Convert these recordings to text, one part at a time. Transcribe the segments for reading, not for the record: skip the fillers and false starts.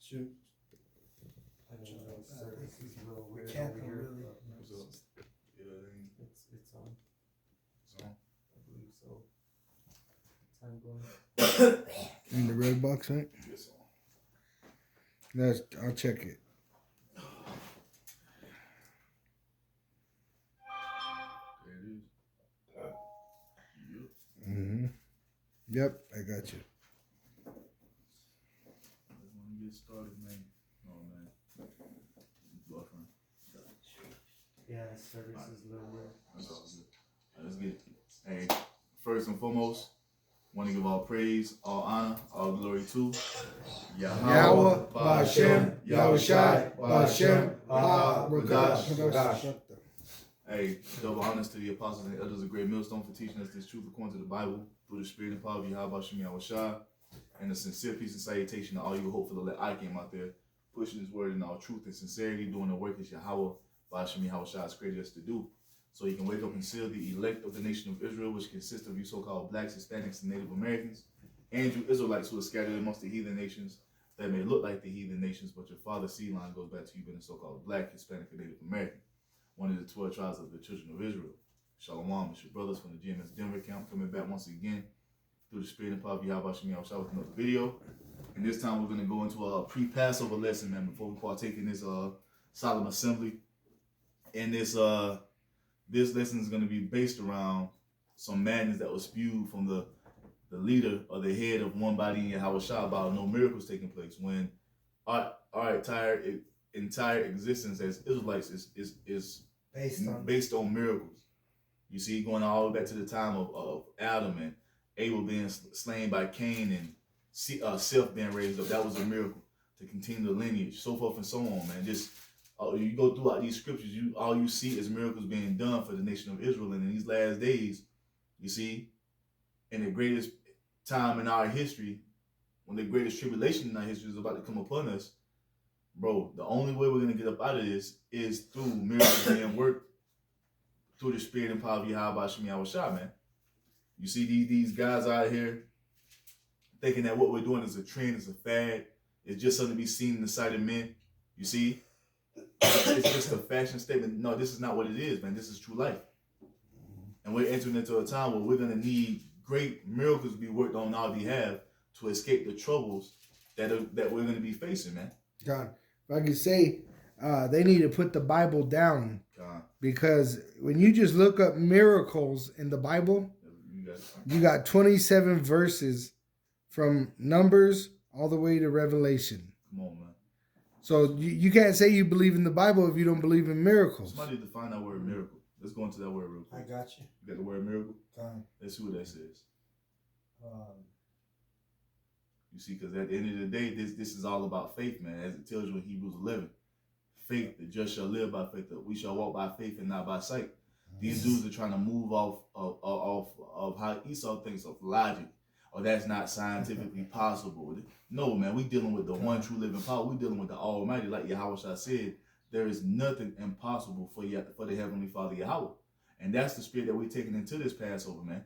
Shoot. I don't know. Service is a little We weird can't over come here. really. What's up? Yeah, It's on. it's on. I believe so. Time going. In the red box, right? It's on. I'll check it. There it is. Yep. Mm-hmm. Yep, I got you. When we get started, man. Oh, man. Buffering. Yeah, service is a little weird. That's all good. Let's get it. Hey, first and foremost, want to give all praise, all honor, all glory to Yahweh, Ba'Shem, Yahushai, Ba'Shem, Ha-Rakash. Hey, double honors to the apostles and elders of Great Millstone for teaching us this truth according to the Bible through the Spirit and power of Yahweh Ba'Shem Yahushai. And a sincere peace and salutation to all you hopeful elect I came out there, pushing his word in all truth and sincerity, doing the work as Yahweh Ba'Shem Yahushai has created us to do. So you can wake up and seal the elect of the nation of Israel, which consists of you so-called blacks, Hispanics, and Native Americans, and you Israelites who are scattered amongst the heathen nations that may look like the heathen nations, but your father's seed line goes back to you being a so-called black, Hispanic, and Native American, one of the 12 tribes of the children of Israel. Shalom, it's your brothers from the GMS Denver camp coming back once again through the Spirit and power of Yahweh Shem Yahushua with another video. And this time we're going to go into a pre-Passover lesson, man, before we partake in this solemn assembly. And this lesson is going to be based around some madness that was spewed from the leader or the head of one body in Yahushua about no miracles taking place when our entire existence as Israelites is based on miracles. You see, going all the way back to the time of Adam and Abel being slain by Cain and Seth being raised up. That was a miracle to continue the lineage, so forth and so on, man. Just you go throughout these scriptures, all you see is miracles being done for the nation of Israel. And in these last days, you see, in the greatest time in our history, when the greatest tribulation in our history is about to come upon us, bro, the only way we're going to get up out of this is through miracles being worked through the Spirit and power of Yahweh Ba'Shem Yahushua, man. You see these guys out here thinking that what we're doing is a trend, is a fad, it's just something to be seen in the sight of men. You see? It's just a fashion statement. No, this is not what it is, man. This is true life. And we're entering into a time where we're going to need great miracles to be worked on our behalf to escape the troubles that we're going to be facing, man. God, if I could say, they need to put the Bible down. God. Because when you just look up miracles in the Bible, you got 27 verses from Numbers all the way to Revelation. Come on, man. So you can't say you believe in the Bible if you don't believe in miracles. Somebody define that word miracle. Let's go into that word real quick. I got you. You got the word miracle? Let's see what that says. You see, because at the end of the day, this is all about faith, man. As it tells you in Hebrews 11, faith, the just shall live by faith, that we shall walk by faith and not by sight. These dudes are trying to move off of how Esau thinks of logic, or that's not scientifically possible. No, man, we dealing with the one true living power. We dealing with the Almighty, like Yahweh said. There is nothing impossible for the Heavenly Father Yahweh, and that's the spirit that we're taking into this Passover, man.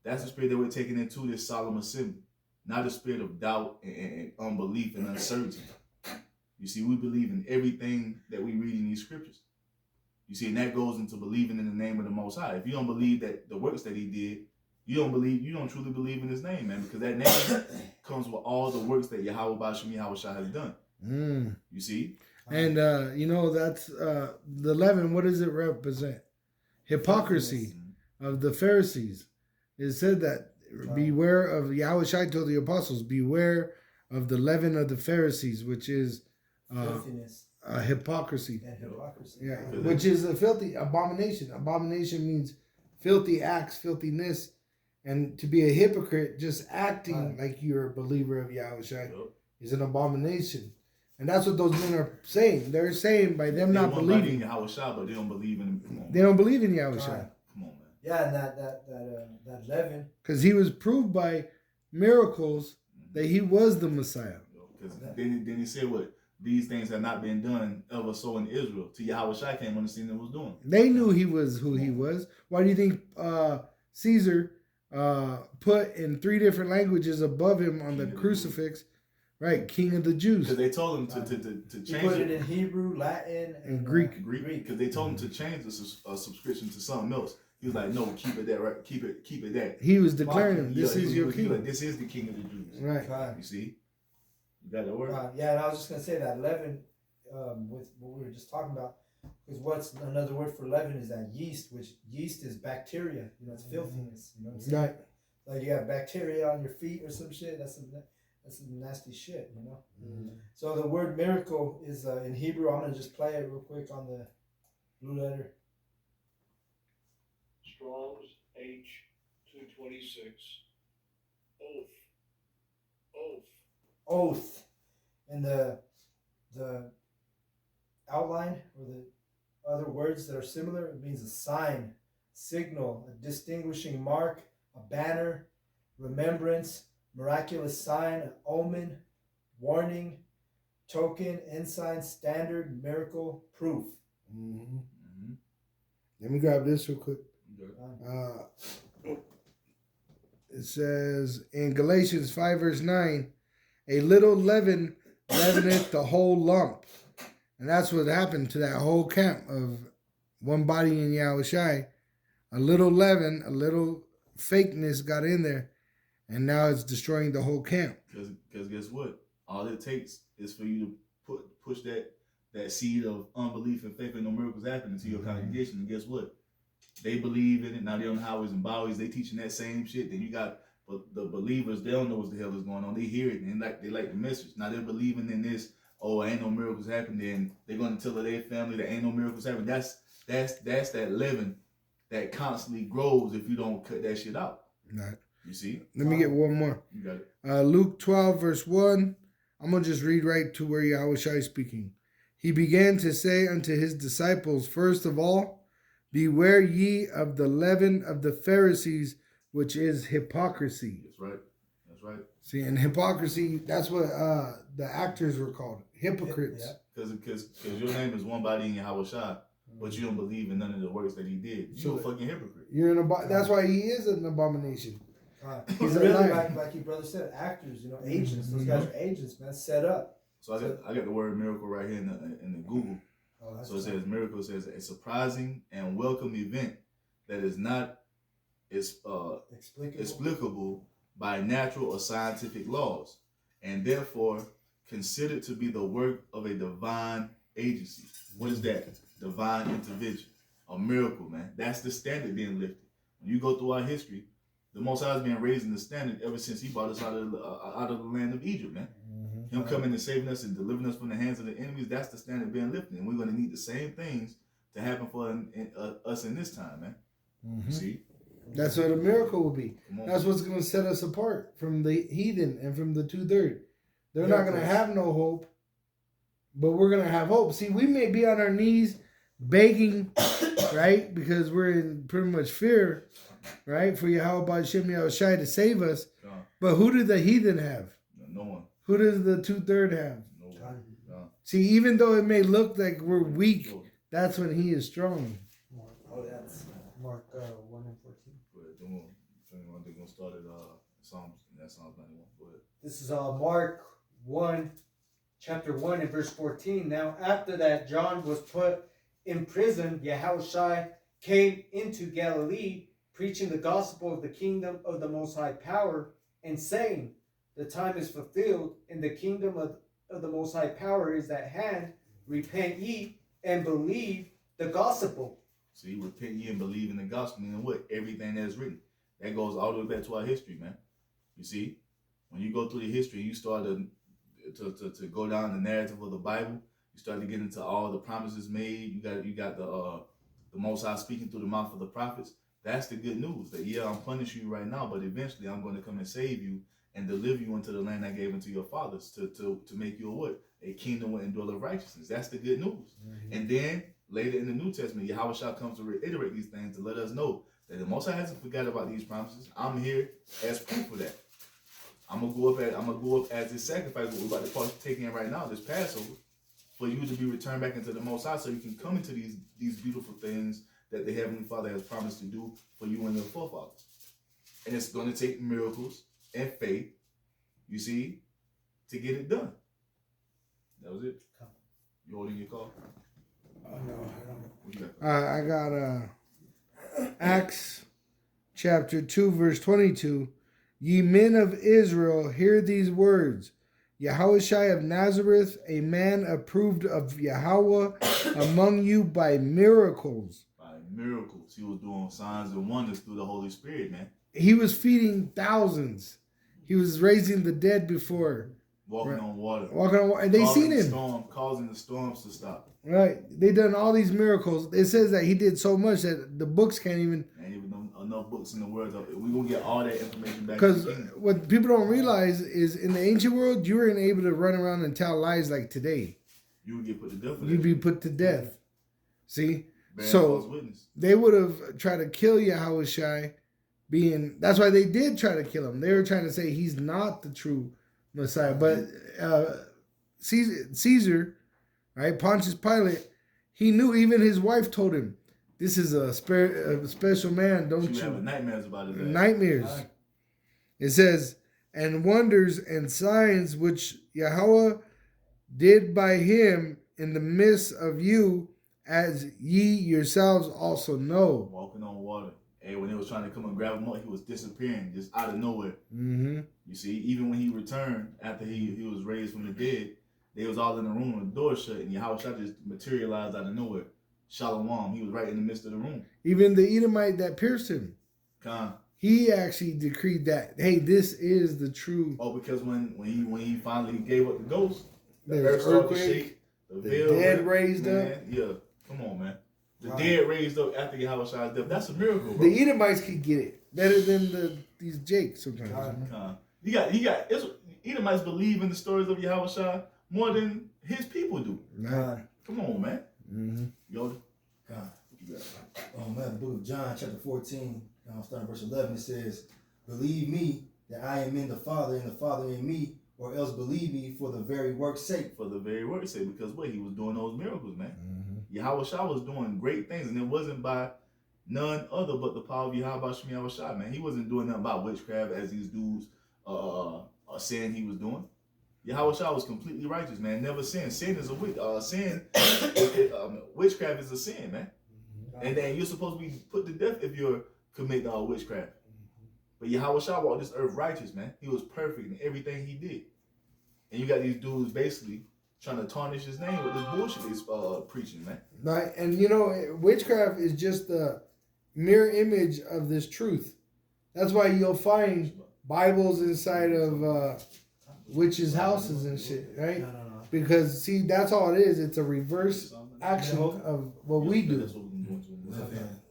That's the spirit that we're taking into this solemn assembly, not a spirit of doubt and unbelief and uncertainty. You see, we believe in everything that we read in these scriptures. You see, and that goes into believing in the name of the Most High. If you don't believe that the works that He did, you don't truly believe in His name, man, because that name comes with all the works that Yahweh Ba'Shem Yahushua has done. You see? And, that's the leaven. What does it represent? Hypocrisy of the Pharisees. It said that beware of, Yahushua told the apostles, beware of the leaven of the Pharisees, which is hypocrisy. Yeah, which is a filthy abomination. Abomination means filthy acts, filthiness. And to be a hypocrite, just acting like you're a believer of Yahushua is an abomination. And that's what those men are saying. They're saying by them not believing in Yahushua, but they don't believe in Him. They don't believe in Yahushua. Come on, man. Yeah, and that leaven. Because He was proved by miracles that He was the Messiah. Because then He said what? These things have not been done ever so in Israel. Till Yahushua came on the scene and was doing. They knew He was who He was. Why do you think Caesar put in 3 different languages above Him on the crucifix, Right, King of the Jews. Because they told him to He change put it in Hebrew, Latin, and Greek. Because they told him to change the subscription to something else. He was like, no, keep it that, right? Keep it that. He was declaring, this is your king. Like, this is the King of the Jews. Right. You see? You got that word? Yeah, and I was just gonna say that leaven, with what we were just talking about, because what's another word for leaven is that yeast, which yeast is bacteria. You know, it's filthiness. You know what I'm saying? Right. Like you have bacteria on your feet or some shit. That's some nasty shit. You know. Mm-hmm. So the word miracle is in Hebrew. I'm gonna just play it real quick on the blue letter. Strong's H226. Oath. And the outline or the other words that are similar, it means a sign, signal, a distinguishing mark, a banner, remembrance, miraculous sign, an omen, warning, token, ensign, standard, miracle, proof. Mm-hmm. Let me grab this real quick. It says in Galatians 5 verse 9, a little leaven leaveneth the whole lump. And that's what happened to that whole camp of one body in Yahushai. A little leaven, a little fakeness got in there, and now it's destroying the whole camp. Because guess what? All it takes is for you to push that seed of unbelief and faith and no miracles happening to your congregation. And guess what? They believe in it. Now they're on the highways and byways. They teaching that same shit. Then you got the believers. They don't know what the hell is going on. They hear it and they like the message. Now they're believing in this. Oh, ain't no miracles happening. Then they're going to tell their family that ain't no miracles happening. That's that leaven that constantly grows if you don't cut that shit out. Right. You see? Let me get one more. You got it. Luke 12 verse 1. I'm going to just read right to where Yahushua is speaking. He began to say unto his disciples, first of all, beware ye of the leaven of the Pharisees, which is hypocrisy. That's right. That's right. See, and hypocrisy, that's what the actors were called. Hypocrites. Because your name is one body in Yahushua, but you don't believe in none of the works that he did. You're a fucking hypocrite. That's why he is an abomination. He's really like your brother said, actors, agents. Those guys are agents, man, set up. So I got the word miracle right here in the Google. So it says miracle. It says a surprising and welcome event that is not explicable by natural or scientific laws, and therefore considered to be the work of a divine agency. What is that? Divine intervention. A miracle, man. That's the standard being lifted. When you go through our history, the Most High has been raising the standard ever since he brought us out of the land of Egypt, man. Him coming and saving us and delivering us from the hands of the enemies, that's the standard being lifted. And we're going to need the same things to happen for us in this time, man. See? That's what a miracle will be. That's what's going to set us apart from the heathen and from the 2/3. They're not going to have no hope, but we're going to have hope. See, we may be on our knees begging, right? Because we're in pretty much fear, right? For Yahweh Hashem Yahushai to save us. But who did the heathen have? No one. Who does the 2/3 have? No one. No. See, even though it may look like we're weak, that's when he is strong. Oh, that's Mark 1 and 14. They're going to start at Psalms 91. Go ahead. This is Mark 1, chapter 1 and verse 14. Now after that John was put in prison, Yahushua came into Galilee, preaching the gospel of the kingdom of the Most High power, and saying, the time is fulfilled, and the kingdom of the Most High power is at hand. Repent ye and believe the gospel. See, repent ye and believe in the gospel. Meaning what? Everything that is written. That goes all the way back to our history, man. You see? When you go through the history, you start to go down the narrative of the Bible. You start to get into all the promises made. You got the Most High speaking through the mouth of the prophets. That's the good news. That I'm punishing you right now, but eventually I'm going to come and save you and deliver you into the land I gave unto your fathers to make you a what? A kingdom and dwell of righteousness. That's the good news. And then later in the New Testament, Yahushua comes to reiterate these things to let us know that the Most High hasn't forgot about these promises. I'm here as proof of that. I'm gonna go up as this sacrifice what we're about to partake in right now, this Passover, for you to be returned back into the Most High, so you can come into these beautiful things that the Heavenly Father has promised to do for you and your forefathers. And it's gonna take miracles and faith, you see, to get it done. That was it. You holding your call? Oh, no, I don't. What you got? I got Acts chapter 2, verse 22. Ye men of Israel, hear these words. Yahushua of Nazareth, a man approved of Yahweh among you by miracles. By miracles. He was doing signs and wonders through the Holy Spirit, man. He was feeding thousands. He was raising the dead before. Walking on water. Walking on water. And they seen him. Causing the storms to stop. Right. They done all these miracles. It says that he did so much that the books can't even. Ain't even enough books in the world. We're going to get all that information back. Because what people don't realize is in the ancient world, you weren't able to run around and tell lies like today. You would get put to death. You'd be put to death. See? Bad So false witness. they would have tried to kill Yahushua being. That's why they did try to kill him. They were trying to say he's not the true Messiah. But Caesar, right, Pontius Pilate, he knew. Even his wife told him, this is a special man, don't She you? having nightmares about it. Nightmares. It says, and wonders and signs which Yahweh did by him in the midst of you, as ye yourselves also know. Walking on water. And when they was trying to come and grab him up, he was disappearing just out of nowhere. Mm-hmm. You see, even when he returned after he was raised from the dead, they was all in the room and the door shut, and Yahushua just materialized out of nowhere. Shalom, he was right in the midst of the room. Even the Edomite that pierced him, Khan. he actually decreed that, hey, this is the true. Oh, because when he finally gave up the ghost, the There's earth started to earthquake, shake, the the dead raised man, up. Yeah, come on, man. The dead raised up after Yahushua's death. That's a miracle, bro. The Edomites could get it better than these Jakes sometimes. Khan. You got. Edomites believe in the stories of Yahushua more than his people do. Nah. Come on, man. Mm-hmm. Yoda. God. Oh man, the book of John, chapter 14, starting verse 11, it says, believe me that I am in the Father and the Father in me, or else believe me for the very work's sake. For the very work's sake, because what? He was doing those miracles, man. Yahushua was doing great things, and it wasn't by none other but the power of Yahushua, man. He wasn't doing nothing about witchcraft as these dudes are saying he was doing. Yahushua was completely righteous, man. Never sinned. Sin is a witchcraft is a sin, man. And then you're supposed to be put to death if you're committing witchcraft. But Yahushua walked this earth righteous, man. He was perfect in everything he did. And you got these dudes basically trying to tarnish his name with this bullshit he's preaching, man. Right, and you know, witchcraft is just the mirror image of this truth. That's why you'll find Bibles inside of witches' houses and shit, right? No. Because see, that's all it is. It's a reverse action of what we do.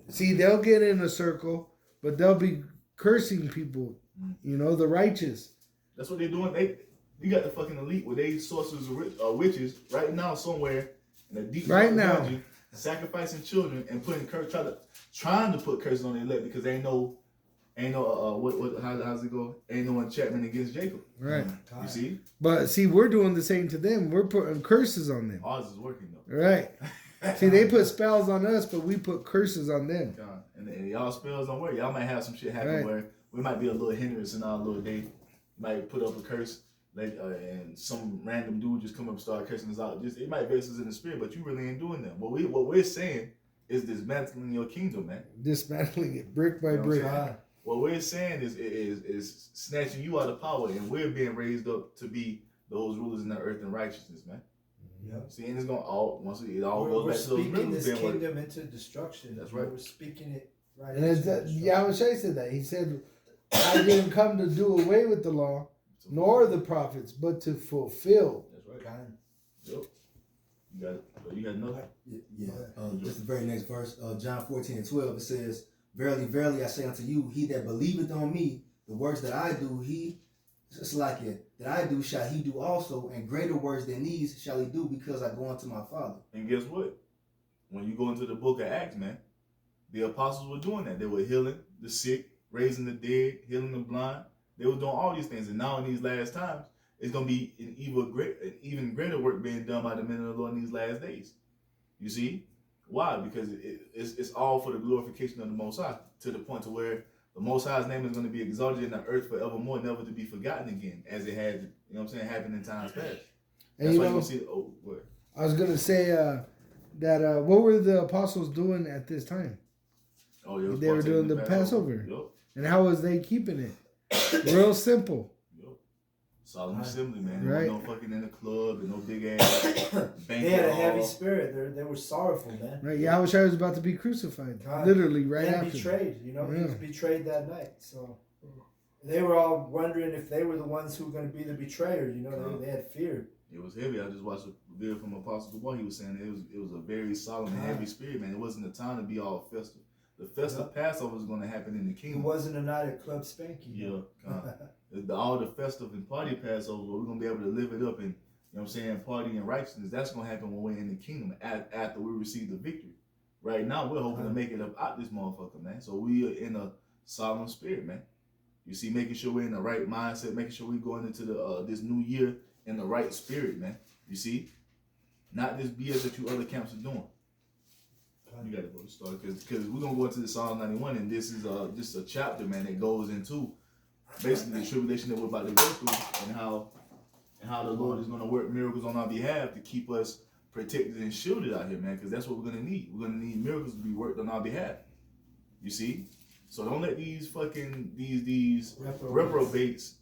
See, they'll get in a circle, but they'll be cursing people. You know, the righteous. That's what they're doing. You got the fucking elite where they sorcerers or witches right now somewhere in a deep dungeon, sacrificing children and putting trying to put curses on their leg because they know how's it go? Ain't no enchantment against Jacob. Right. You see? But see, we're doing the same to them. We're putting curses on them. Ours is working though. Right. See, they put spells on us, but we put curses on them. And y'all spells don't work. Y'all might have some shit happen where we might be a little hindrance in our little day. Might put up a curse, and some random dude just come up and start cursing us out. It might vex us in the spirit, but you really ain't doing that. What we're saying is dismantling your kingdom, man. Dismantling it brick by brick. What we're saying is snatching you out of power, and we're being raised up to be those rulers in the earth and righteousness, man. Yep. See, and it's gonna all goes back to those speaking miracles. this kingdom into destruction. That's right. We're speaking it right. And Yahushua said that. He said, "I didn't come to do away with the law, nor the prophets, but to fulfill." That's right. Yep. You got it. You got another. Just the very next verse, John 14:12. It says, "Verily, verily, I say unto you, he that believeth on me, the works that I do, just like it, that I do, shall he do also, and greater works than these shall he do, because I go unto my Father." And guess what? When you go into the book of Acts, man, the apostles were doing that. They were healing the sick, raising the dead, healing the blind. They were doing all these things. And now in these last times, it's going to be an even greater work being done by the men of the Lord in these last days. You see? Why? Because it's all for the glorification of the Most High, to the point to where The Most High's name is going to be exalted in the earth forevermore, never to be forgotten again, as it had, you know what I'm saying, happened in times past. And That's you why know, you see. Oh, what? I was gonna say that what were the apostles doing at this time? Oh, yeah, They were doing the Passover. Yep. And how was they keeping it? Real simple. Yep. Solemn assembly, man. Right. There was no fucking in the club and no big ass banquet. They had a heavy hall. spirit. They were sorrowful, man. Right. Yahushua was about to be crucified. God. Literally right and after. betrayed. You know, he Yeah. was betrayed that night. So they were all wondering if they were the ones who were going to be the betrayer. You know, they had fear. It was heavy. I just watched a video from Apostle Dubois. He was saying it was a very solemn and heavy spirit, man. It wasn't the time to be all festive. The festive Passover was going to happen in the It kingdom. wasn't a night at Club Spanky. Yeah. All the festive and party Passover, we're going to be able to live it up and, you know what I'm saying, party and righteousness. That's going to happen when we're in the kingdom after we receive the victory. Right now, we're hoping to make it up out this motherfucker, man. So we are in a solemn spirit, man. You see, making sure we're in the right mindset, making sure we're going into the this new year in the right spirit, man. You see? Not this BS that you other camps are doing. You got to go to start because we're going to go into the Psalm 91, and this is just a chapter, man, that goes into basically the tribulation that we're about to go through and how the Lord is going to work miracles on our behalf to keep us protected and shielded out here, man, because that's what we're going to need. We're going to need miracles to be worked on our behalf. You see? So don't let these fucking, these reprobates,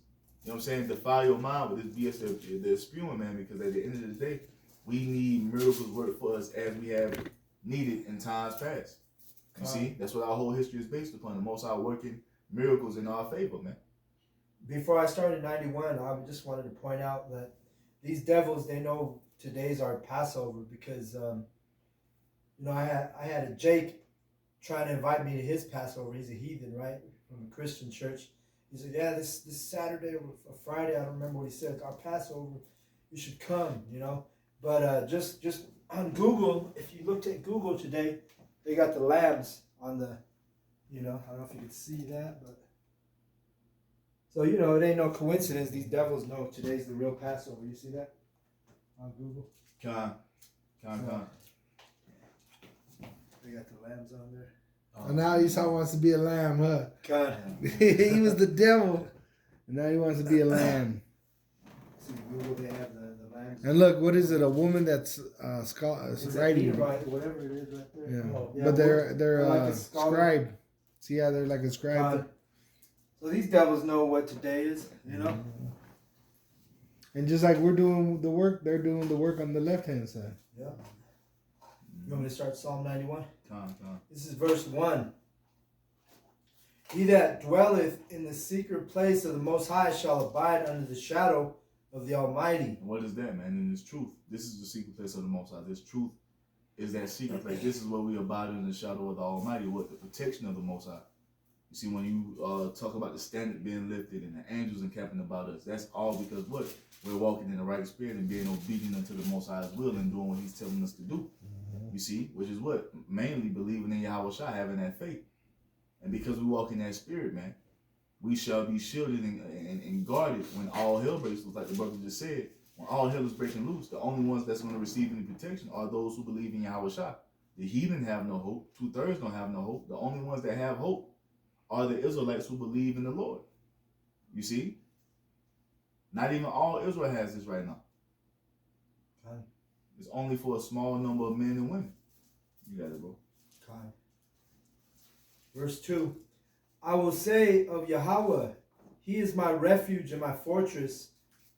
you know what I'm saying, defile your mind with this BS they're spewing, man, because at the end of the day, we need miracles worked for us as we have needed in times past. You see? That's what our whole history is based upon, the Most High working miracles in our favor, man. Before I started 91, I just wanted to point out that these devils, they know today's our Passover because, you know, I had a Jake trying to invite me to his Passover. He's a heathen, right? From a Christian church. He said, yeah, this Saturday or Friday, I don't remember what he said, our Passover, you should come, you know. But just on Google, if you looked at Google today, they got the lambs on the, you know, I don't know if you can see that, but. So, you know, it ain't no coincidence. These devils know today's the real Passover. You see that on Google? Con. They got the lambs on there. And now Esau wants to be a lamb, huh? God. He was the devil. And now he wants to be a lamb. See, Google, they have the lambs. And look, what is it? A woman that's writing. Right, whatever it is right there. Yeah. Yeah, But they're like a scribe. See how they're like a scribe? So these devils know what today is, you know? And just like we're doing the work, they're doing the work on the left-hand side. Yeah. You want me to start Psalm 91? Con. This is verse 1. He that dwelleth in the secret place of the Most High shall abide under the shadow of the Almighty. And what is that, man? And it's truth. This is the secret place of the Most High. This truth is that secret place. This is where we abide in the shadow of the Almighty, what the protection of the Most High. You see, when you talk about the standard being lifted and the angels encamping about us, that's all because what? We're walking in the right spirit and being obedient unto the Most High's will and doing what He's telling us to do. You see, which is what? Mainly believing in Yahweh Shai, having that faith. And because we walk in that spirit, man, we shall be shielded and guarded when all hell breaks loose, like the brother just said. When all hell is breaking loose, the only ones that's going to receive any protection are those who believe in Yahweh Shai. The heathen have no hope. 2/3 don't have no hope. The only ones that have hope are the Israelites who believe in the Lord. You see? Not even all Israel has this right now. Okay. It's only for a small number of men and women. You got it, bro. Okay. Verse 2. I will say of Yahweh, He is my refuge and my fortress,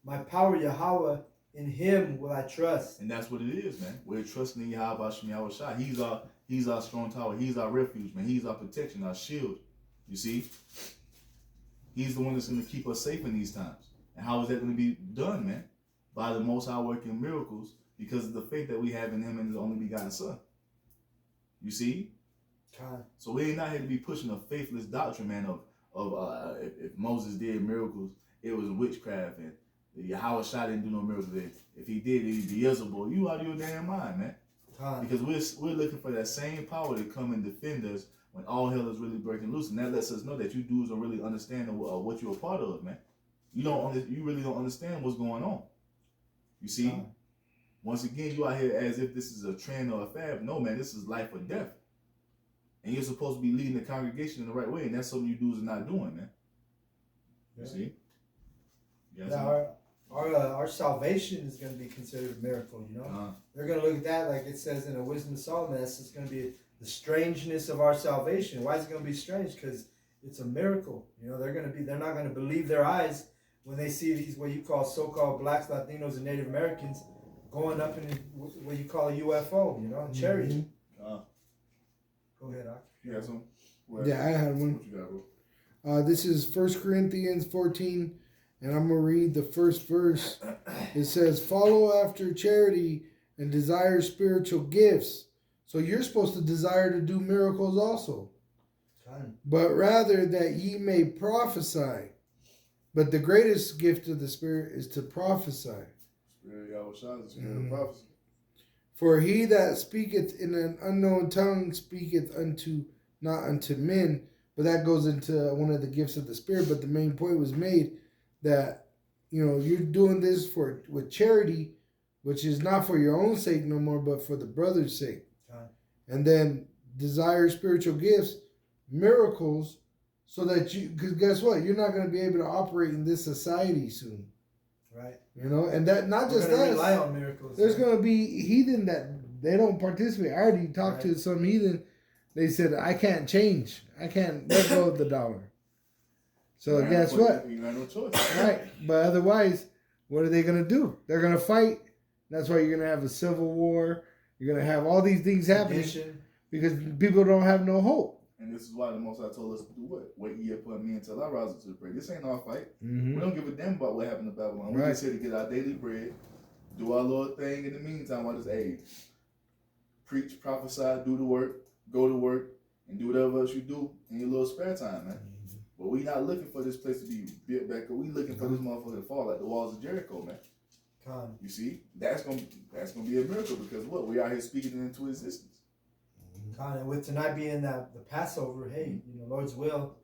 my power Yahweh, in Him will I trust. And that's what it is, man. We're trusting in Yahweh Yahweh Shai. He's our strong tower. He's our refuge, man. He's our protection, our shield. You see? He's the one that's going to keep us safe in these times. And how is that going to be done, man? By the Most High working miracles because of the faith that we have in Him and His only begotten Son. You see? God. So we ain't not here to be pushing a faithless doctrine, man, of if Moses did miracles, it was witchcraft, and Yahweh Shai didn't do no miracles. If he did, he'd be Beelzebub. You out of your damn mind, man. God. Because we're looking for that same power to come and defend us when all hell is really breaking loose, and that lets us know that you dudes don't really understand what you're a part of, man. You really don't understand what's going on. You see, once again, you out here as if this is a trend or a fad. No, man, this is life or death. And you're supposed to be leading the congregation in the right way, and that's something you dudes are not doing, man. You see? Yeah, our salvation is going to be considered a miracle, you know? They're going to look at that like it says in the Wisdom of Solomon. That's just going to be the strangeness of our salvation. Why is it going to be strange? Because it's a miracle. You know, they're not going to believe their eyes when they see these what you call so-called blacks, Latinos, and Native Americans going up in what you call a UFO, you know, a chariot. Go ahead, Ak. You have some? Yeah, I had one. What you got, bro? This is 1 Corinthians 14, and I'm going to read the first verse. It says, follow after charity and desire spiritual gifts. So you're supposed to desire to do miracles also. But rather that ye may prophesy. But the greatest gift of the Spirit is to prophesy. Spirit of Yahushua is the spirit of prophecy. For he that speaketh in an unknown tongue speaketh not unto men, but that goes into one of the gifts of the Spirit. But the main point was made that, you know, you're doing this with charity, which is not for your own sake no more, but for the brother's sake. And then desire spiritual gifts, miracles, so that because guess what? You're not going to be able to operate in this society soon. Right. You know, and that not We're just gonna us. rely on miracles. There's going to be heathen that they don't participate. I already talked to some heathen. They said, I can't change. I can't let go of the dollar. So guess what? You got no choice. Right. But otherwise, what are they going to do? They're going to fight. That's why you're going to have a civil war. You're going to have all these things happening because people don't have no hope. And this is why the Most High told us to do what? Wait ye upon me until I rise up to the prayer. This ain't our fight. We don't give a damn about what happened to Babylon. We're just here to get our daily bread, do our little thing in the meantime while this aid. Preach, prophesy, do the work, go to work, and do whatever else you do in your little spare time, man. But we not looking for this place to be built back up. We looking for this motherfucker to fall like the walls of Jericho, man. You see? That's gonna be a miracle because what? We out here speaking it into existence. And with tonight being the Passover, hey, you know, Lord's will,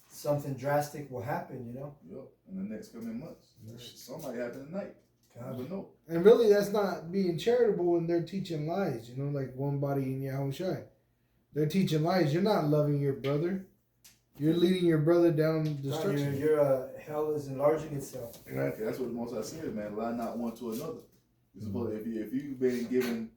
something drastic will happen, you know? Yep, in the next coming months. Something might happen tonight. Never know. And really, that's not being charitable when they're teaching lies, you know, like one body in Yahushua. They're teaching lies. You're not loving your brother. You're leading your brother down destruction. Your hell is enlarging itself. Right. Okay, that's what the Most High said, man. Lie not one to another. You're supposed if you've been given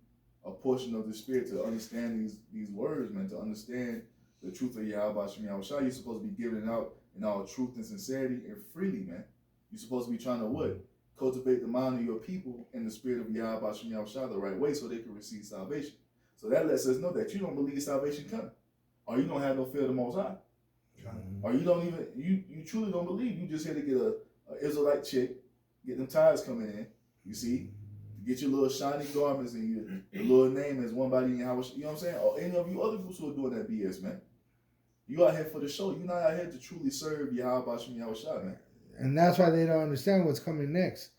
a portion of the Spirit to understand these words, man, to understand the truth of Yahweh Shem Yahushua, you're supposed to be giving it out in all truth and sincerity and freely, man. You're supposed to be trying to what? Cultivate the mind of your people in the spirit of Yahweh Shem Yahushua the right way so they can receive salvation. So that lets us know that you don't believe salvation coming. Or you don't have no fear of the Most High. Or you don't even, you truly don't believe. You just here to get a Israelite chick, get them tires coming in, you see? Get your little shiny garments and your little name as one body in your house. You know what I'm saying? Or any of you other groups who are doing that BS, man. You out here for the show. You're not out here to truly serve Yahweh Shem Yahushua, man. And that's why they don't understand what's coming next.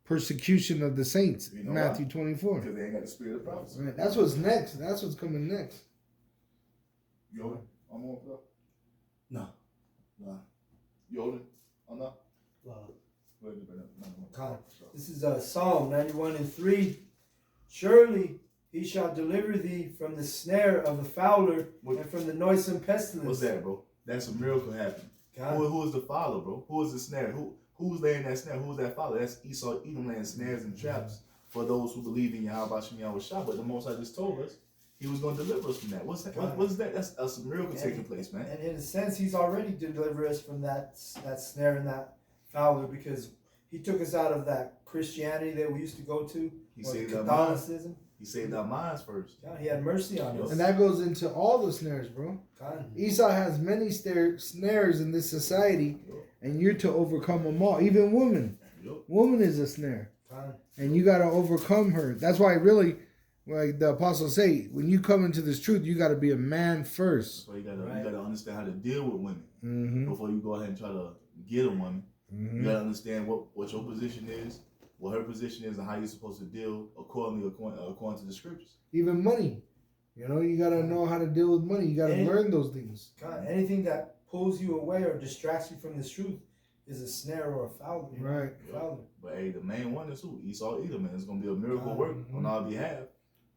Persecution of the saints, you know Matthew 24. Because they ain't got the spirit of prophecy. Right. That's what's next. That's what's coming next. Yoden, I'm on, bro. No. Yoden, I'm not. This is Psalm 91:3. Surely he shall deliver thee from the snare of the fowler and from the noisome pestilence. What's that, bro? That's a miracle happening. Who is the fowler, bro? Who is the snare? Who's laying that snare? Who's that fowler? That's Esau, Edom laying snares and traps for those who believe in Yahweh Shem Yahushua. But the Most High just told us he was going to deliver us from that. What's that? What's that? That's a miracle taking place, man. And in a sense, he's already delivered us from that snare and that fowler because he took us out of that Christianity that we used to go to. He saved Catholicism. He saved our minds first. God, he had mercy on us. And that goes into all the snares, bro. Esau has many snares in this society, and you're to overcome them all. Even woman. Woman is a snare. And you got to overcome her. That's why really, like the apostles say, when you come into this truth, you got to be a man first. So you got to understand how to deal with women before you go ahead and try to get a woman. You got to understand what your position is, what her position is, and how you're supposed to deal according to the scriptures. Even money. You know, you got to know how to deal with money. You got to learn those things. God, anything that pulls you away or distracts you from this truth is a snare or a fowler. Right. Fowler. But hey, the main one is who? Esau, Edom, man. It's going to be a miracle work on our behalf.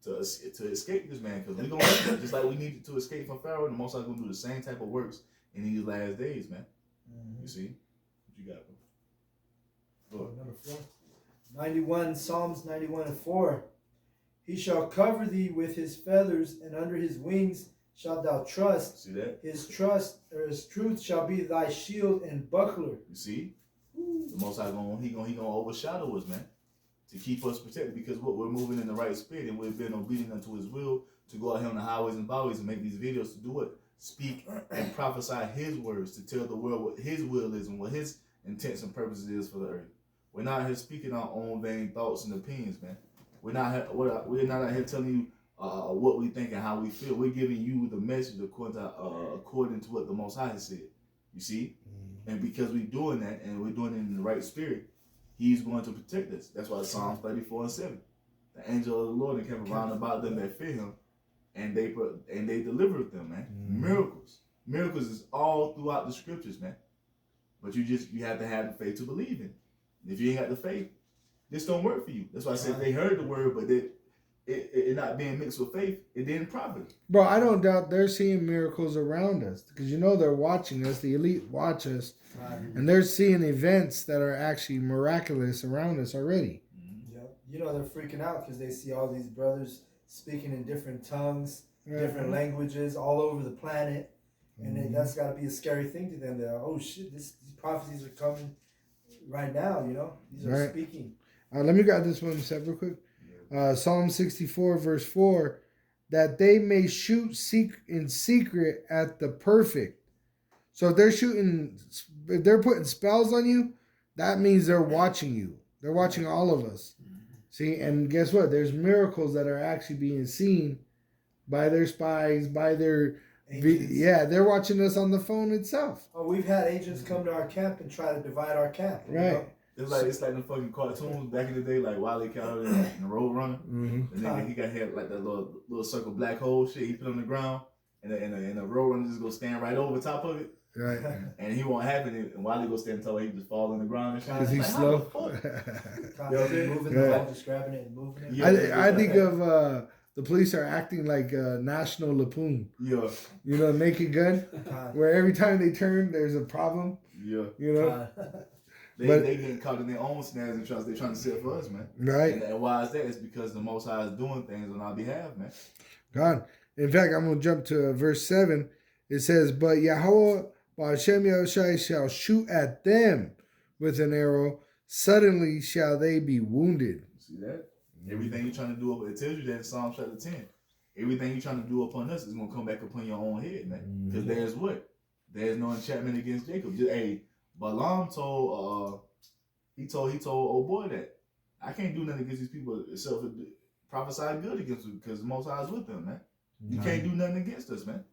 to escape this man, because we're going to, just like we needed to escape from Pharaoh, the Most High going to do the same type of works in these last days, man. You see? What you got, bro? Go Number 4. 91, Psalms 91:4. He shall cover thee with his feathers, and under his wings shalt thou trust. See that? His truth shall be thy shield and buckler. You see? The Most High he gonna overshadow us, man, to keep us protected, because we're moving in the right spirit and we've been obedient unto His will to go out here on the highways and byways and make these videos to do what? Speak and prophesy His words, to tell the world what His will is and what His intents and purposes is for the earth. We're not here speaking our own vain thoughts and opinions, man. We're not out here telling you what we think and how we feel. We're giving you the message according to what the Most High has said. You see? And because we're doing that and we're doing it in the right spirit, He's going to protect us. That's why Psalms 34:7. The angel of the Lord encamped round about them that fear Him, and they delivered them, man. Miracles. Miracles is all throughout the scriptures, man. But you have to have the faith to believe in. If you ain't got the faith, this don't work for you. That's why I said they heard the word, but it not being mixed with faith, it didn't profit. Bro, I don't doubt they're seeing miracles around us, because they're watching us. The elite watch us, and they're seeing events that are actually miraculous around us already. Yeah, they're freaking out because they see all these brothers speaking in different tongues, different languages all over the planet, and that's got to be a scary thing to them. They're like, oh shit, these prophecies are coming right now. These are speaking. Let me grab this one step real quick. Psalm 64:4, that they may shoot in secret at the perfect. So if they're putting spells on you, that means they're watching you. They're watching all of us. See, and guess what? There's miracles that are actually being seen by their spies, by their they're watching us on the phone itself. Oh, we've had agents come to our camp and try to divide our camp. Right. It's like the fucking cartoons back in the day, like Wile E. Coyote and the Road Runner. And then he got hit like that little circle black hole shit he put on the ground, and the Road Runner just go stand right over top of it. Right. And he won't happen, and Wile E go stand tall, he just fall on the ground and shit. Because he's slow. Moving the just grabbing it and moving it. I think of the police are acting like National Lampoon. Yeah. Naked Gun, where every time they turn, there's a problem. Yeah. They getting caught in their own snares and they're trying to set for us, man. Right. And why is that? It's because the Most High is doing things on our behalf, man. God. In fact, I'm going to jump to verse 7. It says, but Yahweh Ba'Shem Yahushai shall shoot at them with an arrow. Suddenly shall they be wounded. See that? Everything you're trying to do, it tells you that in Psalm chapter 10. Everything you're trying to do upon us is going to come back upon your own head, man. Because there's what? There's no enchantment against Jacob. Balaam told old boy that I can't do nothing against these people except for prophesy good against them, because the Most High is with them, man. You can't do nothing against us, man.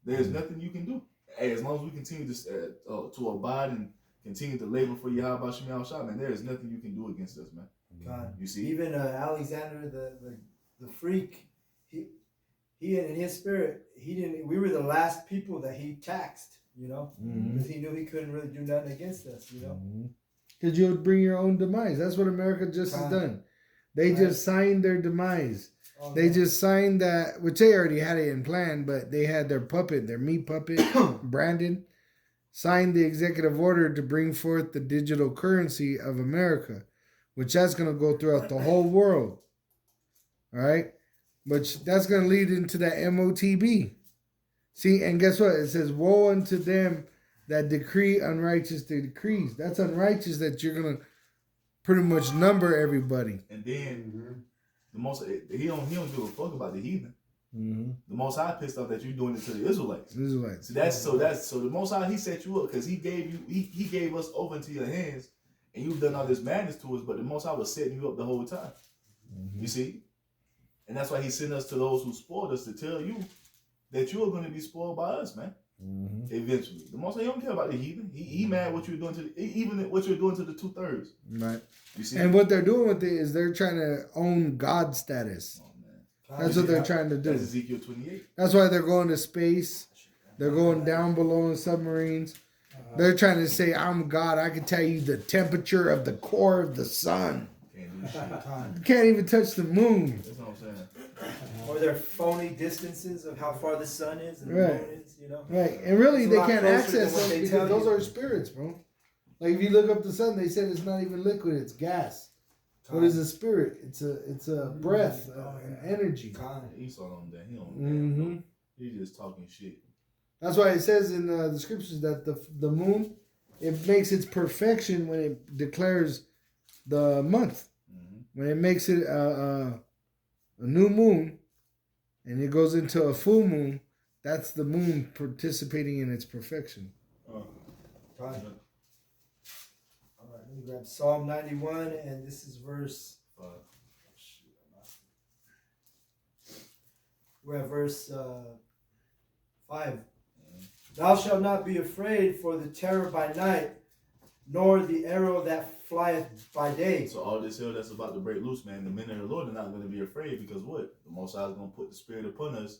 There's nothing you can do. As long as we continue to abide and continue to labor for Yahweh Shem Yahushua, man, there is nothing you can do against us, man. God. You see, even Alexander the freak, he in his spirit, he didn't. We were the last people that he taxed. Because he knew he couldn't really do nothing against us, Because you would bring your own demise. That's what America just has done. They just signed their demise. They just signed that, which they already had it in plan, but they had their meat puppet, Brandon, signed the executive order to bring forth the digital currency of America, which that's going to go throughout the whole world. All right? Which that's going to lead into that MOTB. See, and guess what? It says, woe unto them that decree unrighteous decrees. That's unrighteous that you're going to pretty much number everybody. And then the most, he don't give a fuck about the heathen. The Most High pissed off that you're doing it to the Israelites. So the Most High, he set you up because he gave us over into your hands, and you've done all this madness to us, but the Most High was setting you up the whole time. You see? And that's why he sent us to those who spoiled us to tell you that you are going to be spoiled by us, man. Eventually, the Most High don't care about the heathen. He mad what you're doing even what you're doing to the 2/3. Right. You see, and what they're doing with it is they're trying to own God status. Oh, man. That's what they're trying to do. That's Ezekiel 28. That's why they're going to space. They're going down below in submarines. They're trying to say, "I'm God. I can tell you the temperature of the core of the sun." Can't do shit. You can't even touch the moon. That's what I'm saying. or their phony distances of how far the sun is and the Right. moon is, you know. Right, and really It's a they lot can't closer access than what them they because tell those you. are spirits, bro. Like if you look up the sun, they said it's not even liquid; it's gas. What is a spirit? It's a breath, an energy. Esau on that. He don't. Mm-hmm. He just talking shit. That's why it says in the scriptures that the moon, it makes its perfection when it declares the month. Mm-hmm. When it makes it a new moon, and it goes into a full moon, that's the moon participating in its perfection. Right. All right, let me grab Psalm 91, and this is verse. We're at verse 5. Thou shalt not be afraid for the terror by night, nor the arrow that flieth by day. So all this hell that's about to break loose, man, the men of the Lord are not going to be afraid because what? The Most High is going to put the Spirit upon us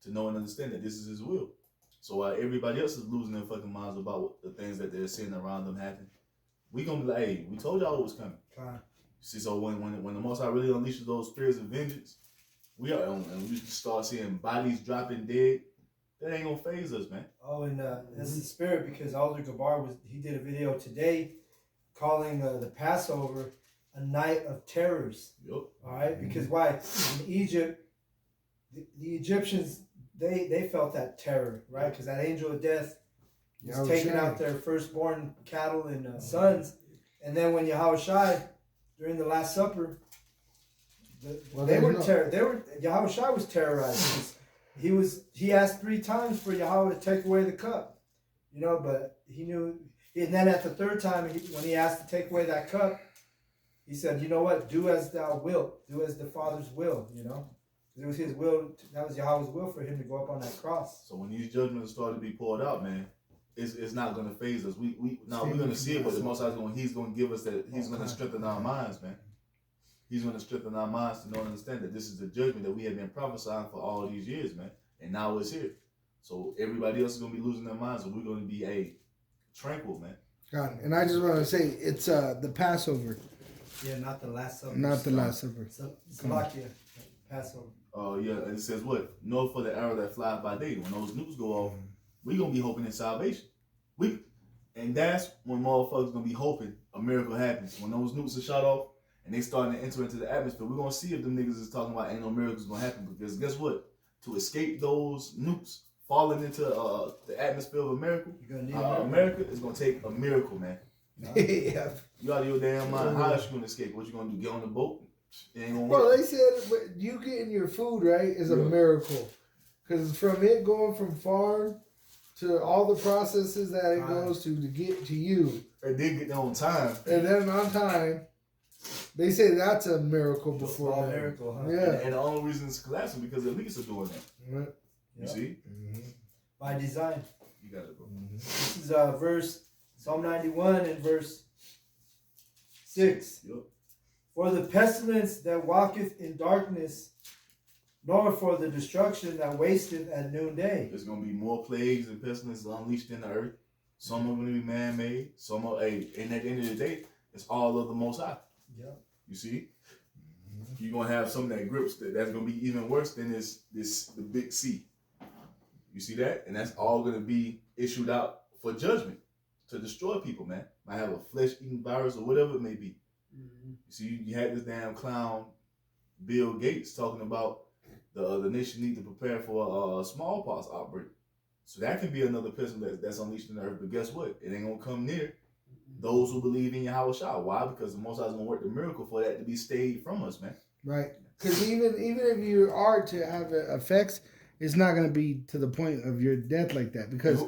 to know and understand that this is His will. So while everybody else is losing their fucking minds about what the things that they're seeing around them happen, we gonna be like, hey, we told y'all it was coming. See, so when the Most High really unleashes those spirits of vengeance, we start seeing bodies dropping dead. That ain't gonna phase us, man. Oh, and that's the spirit, because Alder Gabar he did a video today calling the Passover a night of terrors. Yep. All right, because why? In Egypt, the Egyptians they felt that terror, right? Because that angel of death was taking out their firstborn cattle and sons, and then when Yahushua during the Last Supper, Yahushua was terrorized. He asked 3 times for Yahweh to take away the cup, you know, but he knew. And then at the 3rd time, when he asked to take away that cup, he said, "You know what? Do as thou wilt. Do as the Father's will." You know, it was His will. That was Yahweh's will for Him to go up on that cross. So when these judgments start to be poured out, man, it's not gonna phase us. We're gonna see it, but the Most High He's gonna give us that. He's gonna strengthen our minds, man. He's going to strengthen our minds to know and understand that this is the judgment that we have been prophesying for all these years, man. And now it's here. So everybody else is going to be losing their minds, and we're going to be tranquil, man. God, and I just want to say, it's the Passover. Yeah, not the Last Supper. Not the Last Supper. Salakia, Passover. Oh, yeah, and it says what? Nor for the arrow that flies by day. When those nukes go off, we're going to be hoping in salvation. And that's when motherfuckers going to be hoping a miracle happens. When those nukes are shot off, and they starting to enter into the atmosphere, we're going to see if them niggas is talking about ain't no miracles going to happen. Because guess what? To escape those nukes falling into the atmosphere of America, America is going to take a miracle, man. Yeah. You out of your damn mind. How else you going to escape? What you going to do? Get on the boat? It ain't going to work. work. They said you getting your food, right, is a miracle. Because from it going from farm to all the processes that it goes to get to you. And then get there on time. And then on time. They say that's a miracle before that. Miracle, huh? Yeah. And the only reason it's collapsing because the elites are doing that. Right. You see? Mm-hmm. By design. You got it, bro. Mm-hmm. This is Psalm 91 and verse 6. Yep. For the pestilence that walketh in darkness, nor for the destruction that wasteth at noonday. There's going to be more plagues and pestilences unleashed in the earth. Some are going to be man-made. Some are, and at the end of the day, it's all of the Most High. Yeah. You see? You're going to have some that grips that's going to be even worse than the big C. You see that? And that's all going to be issued out for judgment to destroy people, man. Might have a flesh-eating virus or whatever it may be. Mm-hmm. You see, you had this damn clown Bill Gates talking about the nation need to prepare for a smallpox outbreak. So that can be another pestilence that's unleashed in the earth. But guess what? It ain't going to come near those who believe in Yahushua. Why? Because the Most High is going to work the miracle for that to be stayed from us, man. Right. Because even if you are to have effects, it's not going to be to the point of your death like that. Because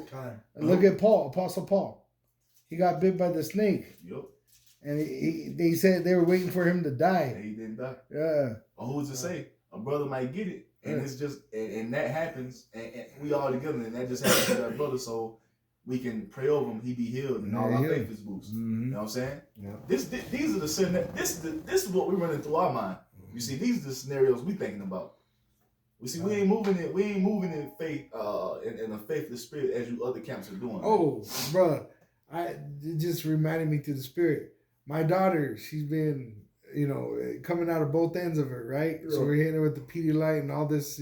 look at Apostle Paul. He got bit by the snake. Yep. And they said they were waiting for him to die. And he didn't die. Yeah. Or who's to say? A brother might get it. And it's just, and that happens. And we all together. And that just happens to that brother. So we can pray over him. He be healed. And all our faith is boosted. Mm-hmm. You know what I'm saying? Yeah. These are the this is what we're running through our mind. You see, these are the scenarios we thinking about. We see, we ain't moving in faith, in a faithless spirit as you other camps are doing. Oh, bro, it just reminded me to the spirit. My daughter, she's been coming out of both ends of it, right? So we're hitting it with the Pedialyte and all this,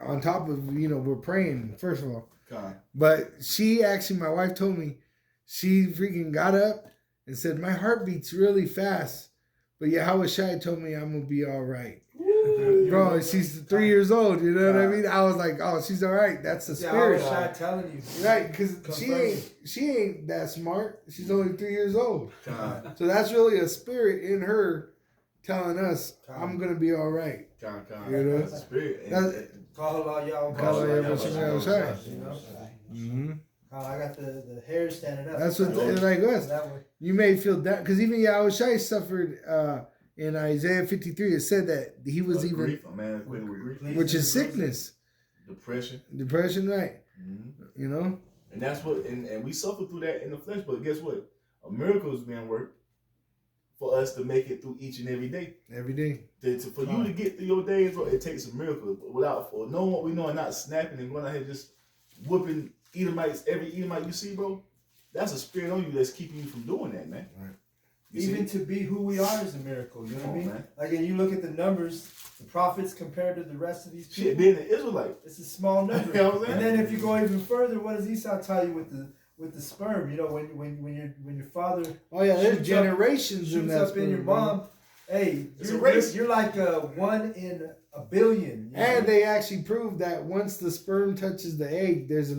on top of, we're praying, first of all. God. But she actually, my wife told me, she freaking got up and said, my heart beats really fast. But Yahweh Shai told me I'm going to be all right. Bro, she's 3 years old, you know what I mean? I was like, oh, she's all right. That's the spirit. Yahweh Shai telling you. Right, because she ain't that smart. She's only 3 years old. So that's really a spirit in her telling us, I'm going to be all right. You know? That's the spirit. Call Allah Yahweh. Call Allah Yahweh Shai. Mm-hmm. I got the hair standing up. That's what, like us. You may feel that, because even Yahweh Shai suffered in Isaiah 53. It said that he was grief, a man acquainted with grief, which is sickness, depression, right? Mm-hmm. And that's what, and we suffer through that in the flesh. But guess what? A miracle is being worked for us to make it through each and every day. Every day. For you to get through your days, bro, it takes a miracle. For knowing what we know and not snapping and going out here just whooping Edomites, every Edomite you see, bro, that's a spirit on you that's keeping you from doing that, man. Right. Even to be who we are is a miracle. You know what I mean? Man. Like, and you look at the numbers, the prophets compared to the rest of these people. Shit, being an Israelite, it's a small number. You know what I'm and then if you go even further, what does Esau tell you with the sperm? When your father there's generations shoots up in your mom. Hey, you're like one in a billion. And they actually proved that once the sperm touches the egg, there's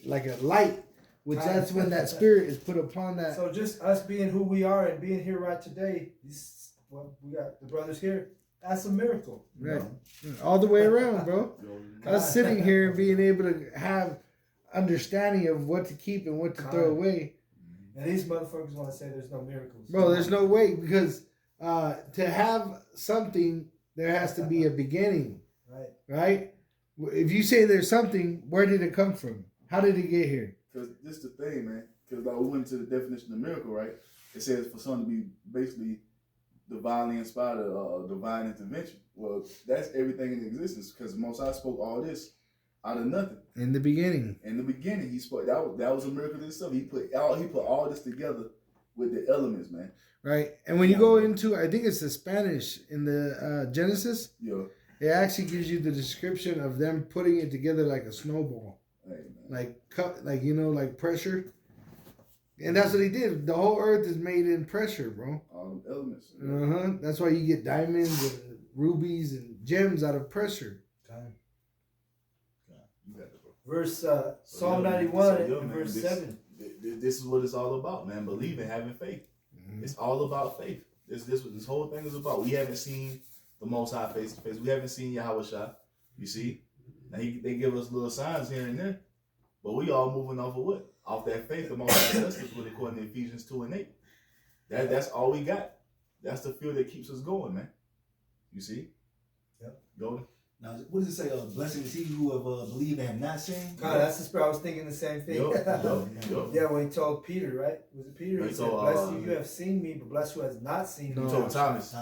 like a light, which that's when that spirit is put upon that. So just us being who we are and being here right today, we got the brothers here. That's a miracle. Right. All the way around, bro. Us sitting here and being able to have understanding of what to keep and what to throw away. And these motherfuckers want to say there's no miracles. Bro, there's no way, because to have something, there has to be a beginning. Right? If you say there's something, where did it come from? How did it get here? Because this is the thing, man. Because like we went to the definition of miracle, right? It says for something to be basically divinely inspired or divine intervention. Well, that's everything in existence, because the Most High spoke all this out of nothing. In the beginning. He spoke. That was a miracle in itself. He put all this together with the elements, man. Right. And when you go into, I think it's the Spanish in the Genesis. Yeah. It actually gives you the description of them putting it together like a snowball. Hey, like pressure. And that's what he did. The whole earth is made in pressure, bro. All the elements. That's why you get diamonds and rubies and gems out of pressure. Verse Psalm 91 and verse 7. This is what it's all about, man. Believing, having faith. Mm-hmm. It's all about faith. This what this whole thing is about. We haven't seen the Most High face to face. We haven't seen Yahweh Shai. You see? Now they give us little signs here and there. But we all moving off of what? Off that faith the Most High blessed us with, according to Ephesians 2 and 8. That's all we got. That's the fuel that keeps us going, man. You see? Yep. Golden. Now, what does it say? Blessed is he who have believed and have not seen. God, that's the spirit. I was thinking the same thing. Yeah, when he told Peter, right? Was it Peter? He said, "Blessed you have seen me, but blessed who has not seen me." He told Thomas.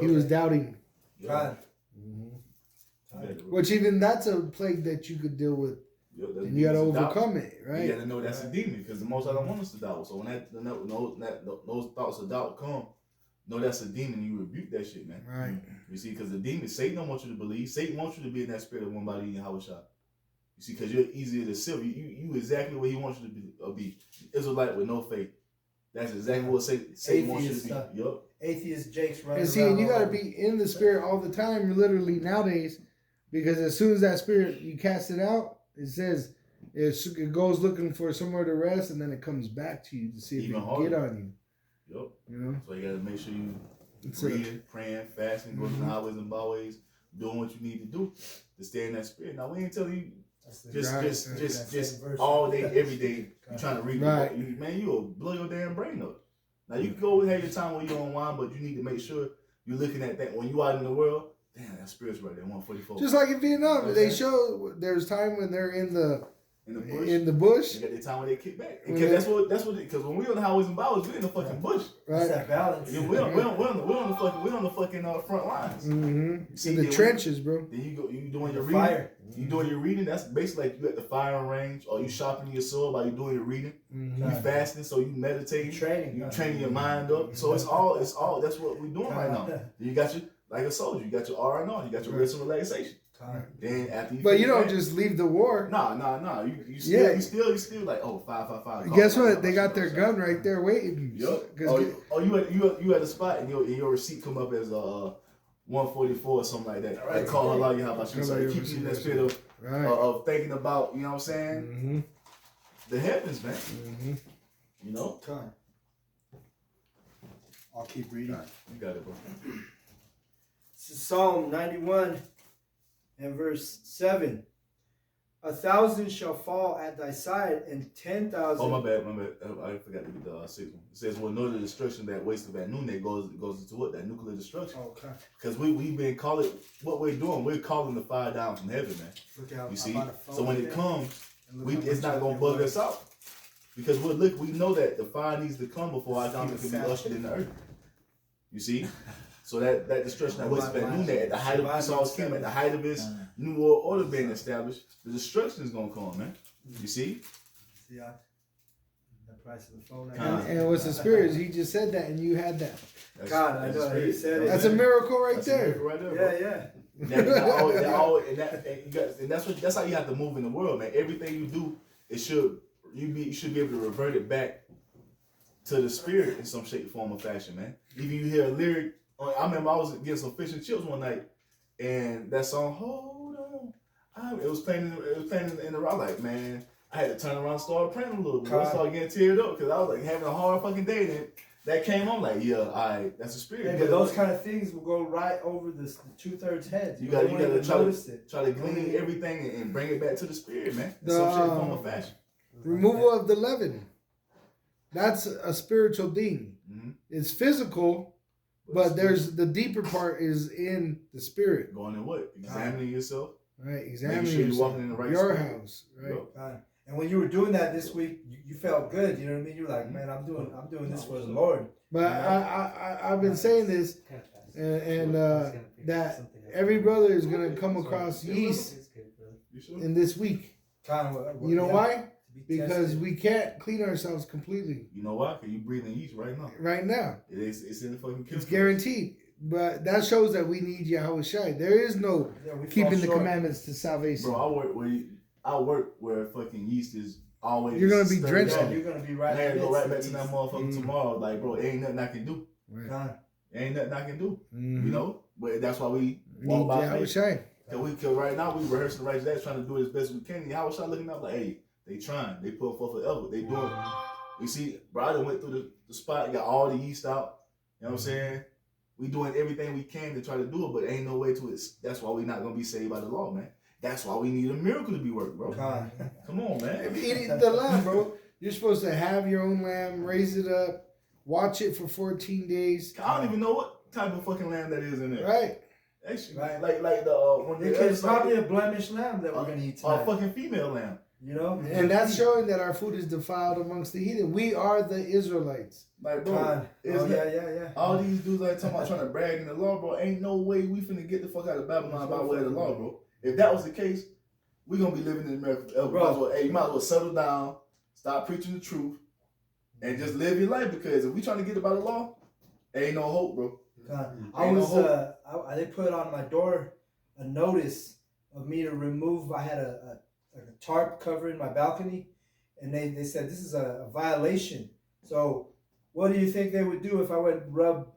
He was doubting. God. Which even that's a plague that you could deal with. And you got to overcome it, right? You got to know that's a demon, because the Most High don't want us to doubt. So when those thoughts of doubt come, know that's a demon. You rebuke that shit, man. Right. You see, because the demon, Satan don't want you to believe. Satan wants you to be in that spirit of one body in Yahweh Shai. You see, because you're easier to sieve. You exactly what he wants you to be. Israelite with no faith. That's exactly what Satan wants you to be. Yup. Atheist Jake's running. And see, and you got to be in the spirit all the time, literally nowadays, because as soon as that spirit, you cast it out, it says it goes looking for somewhere to rest, and then it comes back to you to see if it can get on you. Yep. You know? So you got to make sure you reading, praying, fasting, going to the highways and byways, doing what you need to do to stay in that spirit. Now, we ain't telling you just all day, every day, you trying to read the book. Man, you'll blow your damn brain up. Now, you can go have your time when you're unwind, but you need to make sure you're looking at that. When you out in the world, damn, that spirit's right there, 144. Just like in Vietnam, they show there's time when they're in the in the bush. In the bush. They got their time where they kick back. Because because when we on the highways and byways, we in the fucking bush. It's that balance. Yeah, we're on the fucking front lines. Mm-hmm. See, in the trenches, bro. Then you doing your fire. reading. You doing your reading. That's basically like you at the firing range, or you sharpening your sword while you doing your reading. Mm-hmm. You fasting, so you meditating. Training. You training your mind up. So it's all. That's what we're doing right now. Then you got your like a soldier. You got your R&R. You got your rest and relaxation. Then after you. But you don't just leave the war. Nah. You still like 555. Guess what? They got their gun right there waiting. Yep. You at the spot and your receipt come up as 144 or something like that. Right. Call Allah, how about you? So it keeps you in that spirit of thinking about, you know what I'm saying? Mm-hmm. The heavens, man. Mm-hmm. You know? I'll keep reading. You got it, bro. This is Psalm 91 and verse 7. 1,000 shall fall at thy side, and 10,000. Oh, my bad. I forgot to get the 6th one. It says, well, no, the destruction that wasted at noonday goes into what? That nuclear destruction. Okay. Because we've been calling, what we're doing, we're calling the fire down from heaven, man. Look out. You see? So when it comes, it's not going to bug us out. Because we know that the fire needs to come before our kingdom can be ushered in the earth. You see? So that destruction that wasted at noonday, at the height of Esau's kingdom, at the height of his new world order being established, the destruction is going to come, man. You see? The price of the phone. And what's the spirit? He just said that, and you had that. God, I know. He said it. That's a miracle right there. That's how you have to move in the world, man. Everything you do, you should be able to revert it back to the spirit in some shape, form, or fashion, man. Even you hear a lyric. I remember I was getting some fish and chips one night, and that song, hold on, it was playing in the rock. Like, man, I had to turn around and start praying a little bit. I started getting teared up because I was like having a hard fucking day. And that came on, like, yeah, all right, that's a spirit. Yeah, but those kind of things will go right over the 2/3 head. You got to try to glean everything and bring it back to the spirit, man. In some shape, form, or fashion. Removal of the leaven. That's a spiritual thing. Mm-hmm. It's physical. But there's the deeper part is in the spirit. Going in what? Examining yourself. Right, examining sure yourself. You're walking in the right your spirit. House. Right. And when you were doing that this week, you felt good. You know what I mean? You were like, man, I'm doing this for the Lord. But I've been saying this, and that every brother is gonna come across yeast in this week. You know why? Because we can't clean ourselves completely. You know why? Because you breathing yeast right now. Right now. It's in the fucking chemicals. It's guaranteed. But that shows that we need Yahweh Shai. There is no keeping the commandments to salvation. Bro, I work where fucking yeast is always. You're gonna be drenched. You're gonna be right. I gotta go right back to that motherfucker tomorrow. Like, bro, ain't nothing I can do. Right. Ain't nothing I can do. Mm-hmm. You know? But that's why we walk by Yahweh Shai. Cause right now we rehearsing the righteous acts, trying to do it as best we can. Yahweh Shai looking up like, hey, they trying. They put forth forever. They doing it. You see, bro, I done went through the spot, got all the yeast out. You know what I'm saying? We doing everything we can to try to do it, but ain't no way to it. That's why we not gonna be saved by the law, man. That's why we need a miracle to be worked, bro. God. Come on, man. Eat the lamb, bro. You're supposed to have your own lamb, raise it up, watch it for 14 days. I don't even know what type of fucking lamb that is in there. Right. Actually, right. Like the it's probably a blemished lamb that we're gonna eat tonight. A fucking female lamb. You know, and that's showing that our food is defiled amongst the heathen. We are the Israelites. Like, bro, yeah. All these dudes like talking about trying to brag in the law, bro. Ain't no way we finna get the fuck out of Babylon by way of the law, bro. If that was the case, we gonna be living in America forever. Bro, you might as well settle down, stop preaching the truth, and just live your life. Because if we trying to get about the law, ain't no hope, bro. They put on my door a notice of me to remove. I had a tarp covering my balcony, and they said this is a violation. So what do you think they would do if I went and rub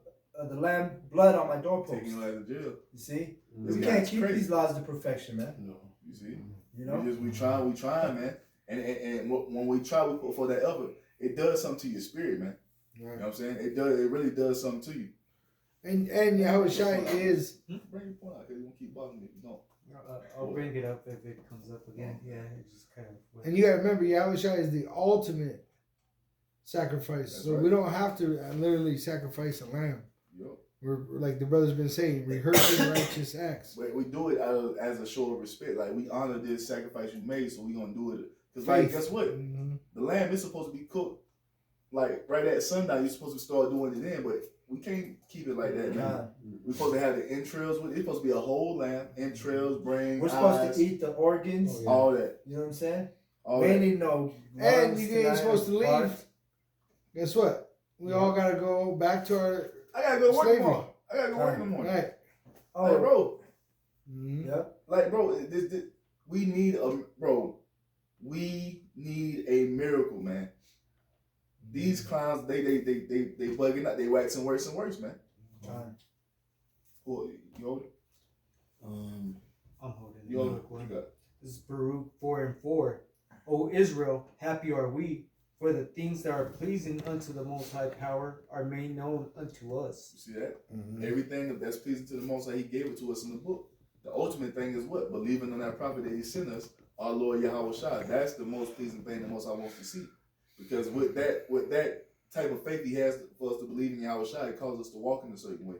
the lamb blood on my doorpost? Taking you out of jail. You see, we can't keep these laws to perfection, man. No, you see, you know, we try, man, and when we try, we put for that effort. It does something to your spirit, man. Right. You know what I'm saying? It really does something to you. And Yahweh Shai is. Bring your point out because you won't keep bugging me. No. I'll bring it up if it comes up again. Yeah, it just kind of. And you gotta remember, Yahweh Shai is the ultimate sacrifice. That's so right. we don't have to literally sacrifice a lamb. Yep. We're like the brother's been saying, rehearsing righteous acts. But we do it as a show of respect. Like, we honor this sacrifice you made, so we gonna do it Because like, Faith. guess what? The lamb is supposed to be cooked like right at sundown. You're supposed to start doing it then, but we can't keep it like that, man. We're supposed to have the entrails with it. It's supposed to be a whole lamb, entrails, brain, We're supposed eyes, to eat the organs. all that. You know what I'm saying? All We that. ain't need no. And lungs you ain't tonight supposed to or leave. heart. Guess what? We all gotta go back to our I gotta go to work slavery. tomorrow. I gotta go work in the morning. Right. Oh, Like, bro. Yep. Like, bro, we need a miracle, man. These clowns, they bugging out. They waxing worse and worse, man. Boy, you hold it? I'm holding it. You hold it? What you got? This is Baruch 4:4. O Israel, happy are we, for the things that are pleasing unto the Most High Power are made known unto us. You see that? Everything that's pleasing to the Most High, He gave it to us in the book. The ultimate thing is what? Believing on that prophet that He sent us, our Lord Yahweh Shai. That's the most pleasing thing the Most High wants to see. Because with that type of faith He has for us to believe in Yahweh Shai, it calls us to walk in a certain way.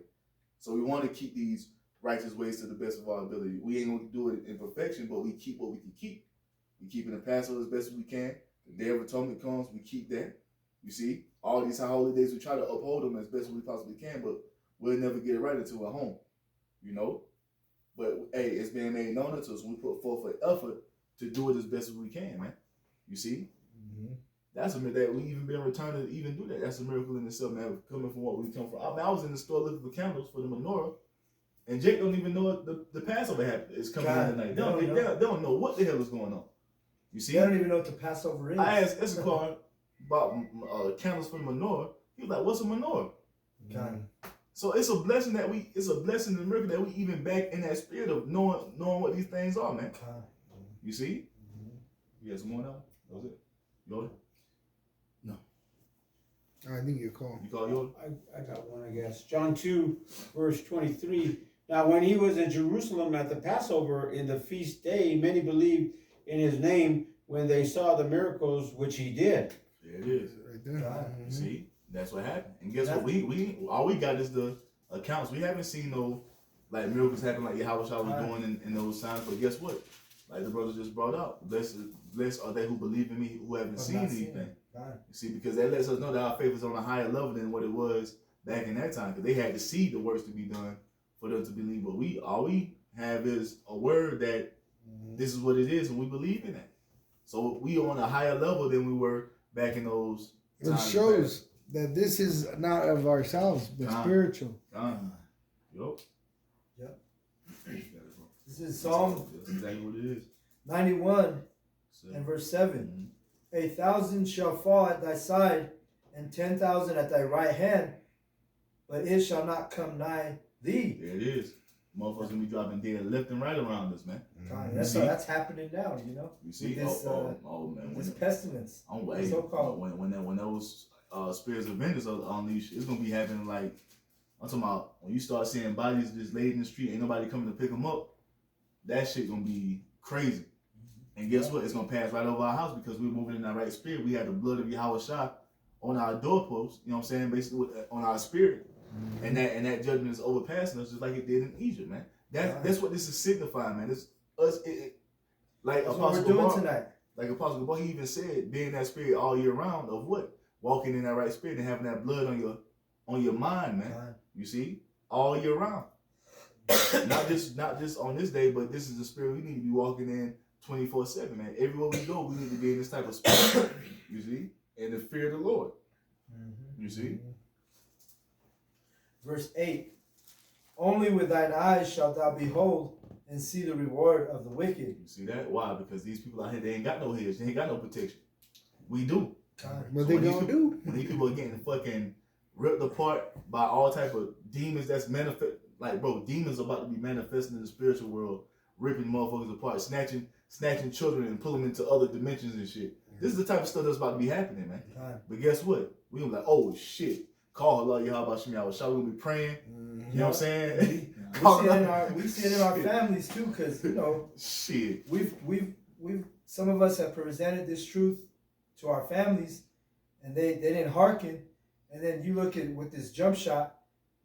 So we want to keep these righteous ways to the best of our ability. We ain't going to do it in perfection, but we keep what we can keep. We keep in the Passover as best as we can. The Day of Atonement comes, we keep that. You see, all these high holy days, we try to uphold them as best as we possibly can, but we'll never get it right until we're home. You know? But hey, it's being made known to us. We put forth an effort to do it as best as we can, man. You see? That's a miracle that we even been returned to even do that. That's a miracle in itself, man. Coming from what we come from. I was in the store looking for candles for the menorah, and Jake don't even know the Passover is coming in tonight. They don't know what the hell is going on. You see? They don't even know what the Passover is. I asked Issachar about candles for the menorah. He was like, "What's a menorah?" So it's a blessing it's a blessing and a miracle that we even back in that spirit of knowing what these things are, man. You see? You got some more now? That was it. You got it? I think you call. You call yours? I got one, I guess. John 2, verse 23. Now, when he was in Jerusalem at the Passover in the feast day, many believed in his name when they saw the miracles which he did. There it is. Right there. You see? That's what happened. And guess what? We all we got is the accounts. We haven't seen no like miracles happen like Yahweh Shai was doing in those signs. But guess what? Like the brother just brought out, blessed are they who believe in me who haven't seen anything. You see, because that lets us know that our faith is on a higher level than what it was back in that time. Because they had to see the works to be done for them to believe. But all we have is a word that this is what it is, and we believe in it. So we on a higher level than we were back in those times. It shows that this is not of ourselves, but spiritual. Yup. This is Psalm That's exactly what it is. 91 and verse 7. 1,000 shall fall at thy side, and 10,000 at thy right hand, but it shall not come nigh thee. There it is. Motherfuckers gonna be dropping dead left and right around us, man. That's happening now, you know. You see? This, man. This pestilence. So-called. When those spirits of vengeance are unleashed, it's gonna be happening like, I'm talking about when you start seeing bodies just laid in the street, ain't nobody coming to pick them up. That shit gonna be crazy. And guess what? It's gonna pass right over our house because we're moving in that right spirit. We had the blood of Yahweh Shai on our doorposts, you know what I'm saying? Basically on our spirit. And that judgment is overpassing us just like it did in Egypt, man. That's what this is signifying, man. It's us like that's Apostle what we're doing Gabar, tonight. Like Apostle Gabar, he even said, being that spirit all year round of what? Walking in that right spirit and having that blood on your mind, man. You see? All year round. not just on this day, but this is the spirit we need to be walking in 24/7, man. Everywhere we go, we need to be in this type of spirit. You see? In the fear of the Lord. You see? Verse 8. Only with thine eyes shalt thou behold and see the reward of the wicked. You see that? Why? Because these people out here, they ain't got no hedge. They ain't got no protection. We do. What they gonna do? When these people are getting fucking ripped apart by all type of demons that's manifest, like bro, demons are about to be manifesting in the spiritual world, ripping motherfuckers apart, snatching children and pulling them into other dimensions and shit. This is the type of stuff that's about to be happening, man. But guess what? We gonna be like, oh shit, call Allah Yahweh Shemi Yahweh Shai. We gonna be praying. You know what I'm saying? We see it in our families too, because you know, shit. We've some of us have presented this truth to our families, and they didn't hearken. And then you look at with this jump shot,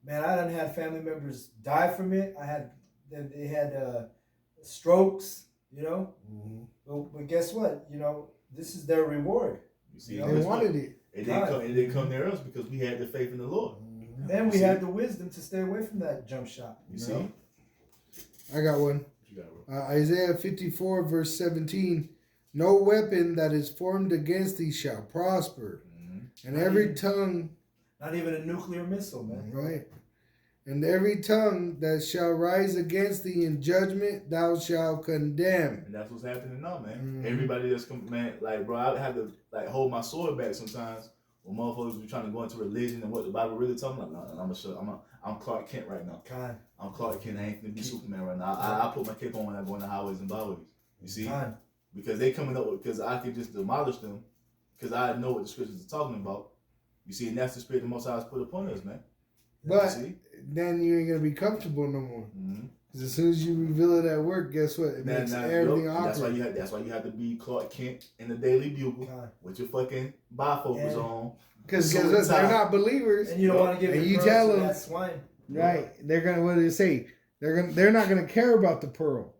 man. I done had family members die from it. They had strokes, you know. But guess what? You know, This is their reward. You see, They They wanted it. It didn't come near us because we had the faith in the Lord. And we had the wisdom to stay away from that jump shot. You see? I got one. What you got, bro? Isaiah 54 verse 17. No weapon that is formed against thee shall prosper, and every tongue, Not even a nuclear missile, man. right? And every tongue that shall rise against thee in judgment thou shalt condemn. And that's what's happening now, man. Mhm. Everybody that's man, like, bro, I have to like hold my sword back sometimes when motherfuckers be trying to go into religion and what the Bible really talking about. Nah, I'm Clark Kent right now. Kind. I'm Clark Kent. I ain't gonna be Superman right now. I put my cape on when I go in the highways and byways. You see? Kind. Because they coming up with, because I can just demolish them, because I know what the scriptures are talking about. You see, and that's the spirit the Most High has put upon us, man. But You see? then you ain't gonna be comfortable no more. Mm-hmm. Because as soon as you reveal it at work, guess what? It makes everything awkward. That's why you have to be Clark Kent in the Daily Bugle Kind. with your fucking bifocals on. Because So guess what? They're inside. not believers. And you don't want to give And your you pearls tell to them- that swine. Right. They're gonna, what do they say? They're not gonna care about the pearl.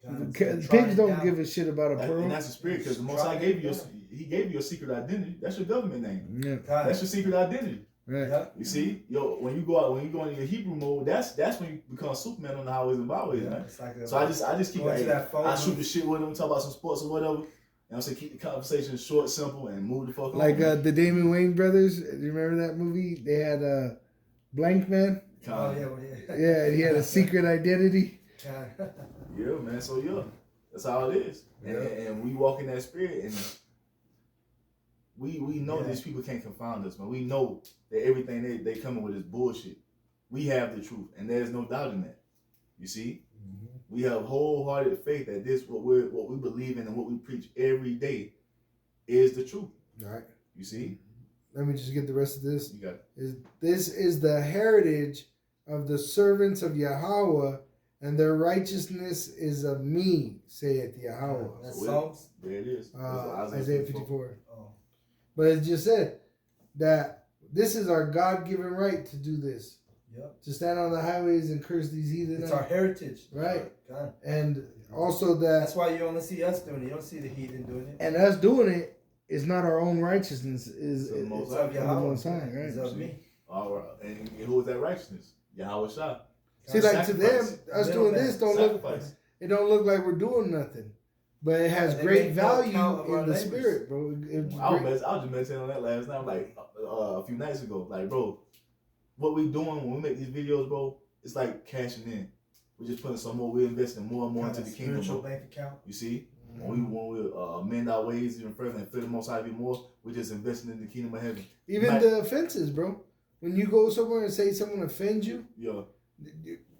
Kind. Pigs Trying don't down. give a shit about a pearl. And that's the spirit, because the Most High gave you he gave you a secret identity. That's your government name. Yeah. Kind. That's your secret identity. Right. Yep. You see, when you go into your Hebrew mode, that's when you become Superman on the highways and byways, man. It's like a, So I just keep going to that phone I shoot booth. the shit with them, talk about some sports or whatever. And I'm saying keep the conversation short, simple, and move the fuck Like on. the Damon Wayne brothers. Do you remember that movie? They had Blank Man. Oh, yeah, well, yeah. Yeah, he had a secret identity. Kind. Yeah, man. So yeah, that's how it is. And we walk in that spirit, and we know these people can't confound us, man. We know that everything they coming with is bullshit. We have the truth, and there's no doubt in that. You see, we have wholehearted faith that this what we believe in and what we preach every day is the truth. All right. You see, Let me just get the rest of this. you got This is the heritage of the servants of Yahweh, and their righteousness is of me, saith Yahweh. That's So Psalms. there it is. That's Isaiah 54. Oh. But it just said that this is our God-given right to do this. Yep. To stand on the highways and curse these heathen. It's our heritage. Right. Kind. And also that, That's why you only see us doing it. You don't see the heathen doing it. and us doing it is not our own righteousness. Is So the it's Most It's High. of the Yahweh. Most High, right? It's of me. All right. And who is that righteousness? Yahweh Shah. See, like to them, Sacrifice. us Middle doing man. this don't look. Sacrifice. It don't look like we're doing nothing, but it has They great make no value account of our in the labors. spirit, bro. I was just meditating on that last night, like a few nights ago. Like, bro, what we doing when we make these videos, bro, it's like cashing in. We're just putting some more. We're investing more and more Kind into of the kingdom, spiritual bro. bank account. You see, when we amend our ways even further and fear the Most High even more, we're just investing in the kingdom of heaven. Even the offenses, bro. When you go somewhere and say someone offends you, Yeah.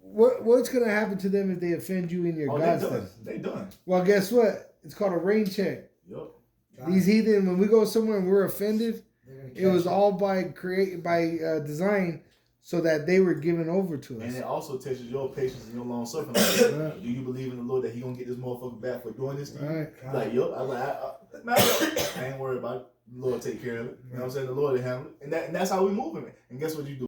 what's gonna happen to them if they offend you in your Oh, God's they done. name? They done. Well, guess what? It's called a rain check. Yup. These heathen, when we go somewhere and we're offended, They're gonna it was catch all by design, so that they were given over to And us. it also tests your patience and your long suffering. Like, do you believe in the Lord that He gonna get this motherfucker back for doing this to you? Right. you. Like, yo, I ain't worried about it. The Lord take care of it. You know what I'm saying? The Lord will handle it. And that's how we moving. And guess what you do?